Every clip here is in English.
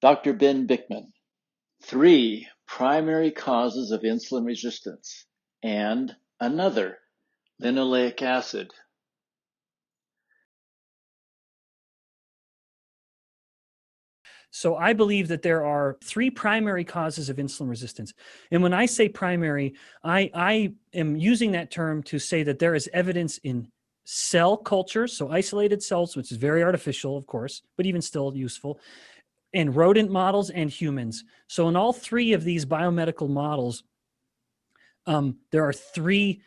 Dr. Ben Bikman, 3 primary causes of insulin resistance, and another, linoleic acid. So I believe that there are 3 primary causes of insulin resistance. And when I say primary, I am using that term to say that there is evidence in cell cultures, so isolated cells, which is very artificial, of course, but even still useful, and rodent models and humans. So in all 3 of these biomedical models, there are 3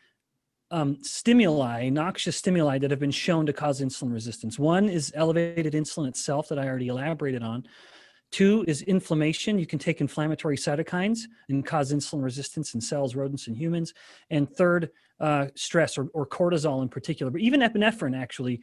noxious stimuli that have been shown to cause insulin resistance. One is elevated insulin itself that I already elaborated on. 2 is inflammation. You can take inflammatory cytokines and cause insulin resistance in cells, rodents, and humans. And 3rd, stress or cortisol in particular, but even epinephrine actually.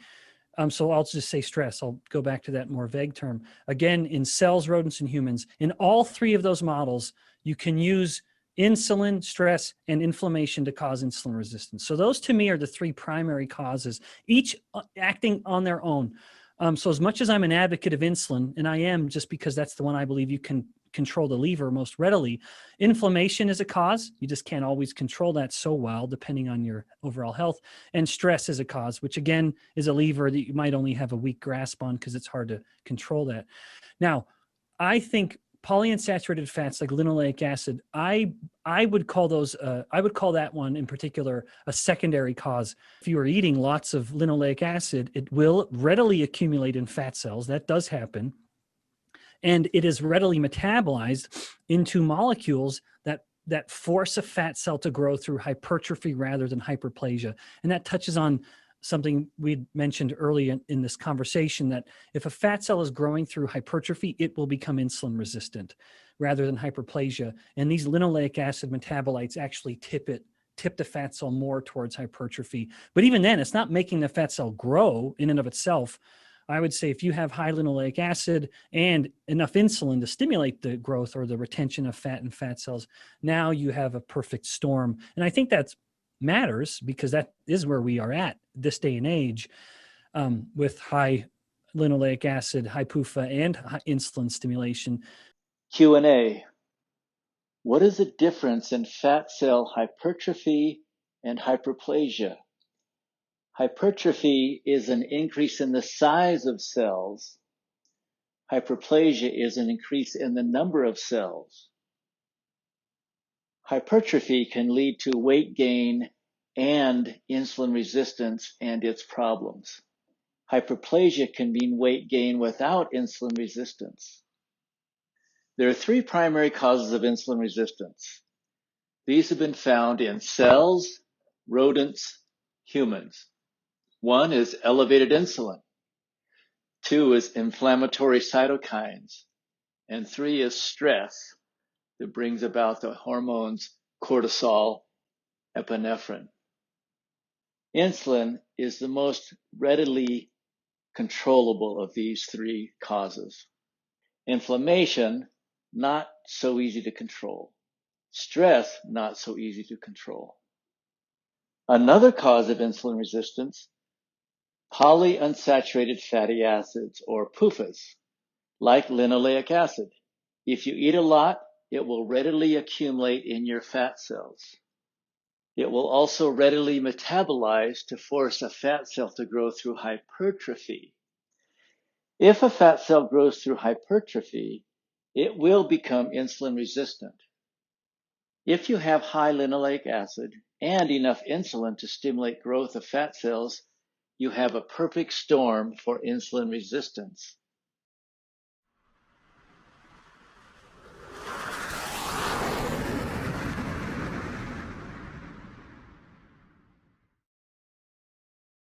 So I'll just say stress. I'll go back to that more vague term. Again, in cells, rodents, and humans, in all 3 of those models, you can use insulin, stress, and inflammation to cause insulin resistance. So those to me are the 3 primary causes, each acting on their own. So as much as I'm an advocate of insulin, and I am just because that's the one I believe you can control the lever most readily, inflammation is a cause. You just can't always control that so well depending on your overall health. And stress is a cause, which again is a lever that you might only have a weak grasp on because it's hard to control that. Now, I think polyunsaturated fats like linoleic acid, I would call those, I would call that one in particular a secondary cause. If you are eating lots of linoleic acid, it will readily accumulate in fat cells. That does happen. And it is readily metabolized into molecules that force a fat cell to grow through hypertrophy rather than hyperplasia. And that touches on something we mentioned early in this conversation, that if a fat cell is growing through hypertrophy, it will become insulin resistant rather than hyperplasia. And these linoleic acid metabolites actually tip the fat cell more towards hypertrophy. But even then, it's not making the fat cell grow in and of itself. I would say if you have high linoleic acid and enough insulin to stimulate the growth or the retention of fat in fat cells, now you have a perfect storm. And I think that matters because that is where we are at this day and age, with high linoleic acid, high PUFA, and high insulin stimulation. Q&A. What is the difference in fat cell hypertrophy and hyperplasia? Hypertrophy is an increase in the size of cells. Hyperplasia is an increase in the number of cells. Hypertrophy can lead to weight gain and insulin resistance and its problems. Hyperplasia can mean weight gain without insulin resistance. There are 3 primary causes of insulin resistance. These have been found in cells, rodents, humans. 1 is elevated insulin. 2 is inflammatory cytokines. And 3 is stress that brings about the hormones cortisol, epinephrine. Insulin is the most readily controllable of these 3 causes. Inflammation, not so easy to control. Stress, not so easy to control. Another cause of insulin resistance, polyunsaturated fatty acids, or PUFAs, like linoleic acid. If you eat a lot, it will readily accumulate in your fat cells. It will also readily metabolize to force a fat cell to grow through hypertrophy. If a fat cell grows through hypertrophy, it will become insulin resistant. If you have high linoleic acid and enough insulin to stimulate growth of fat cells, you have a perfect storm for insulin resistance.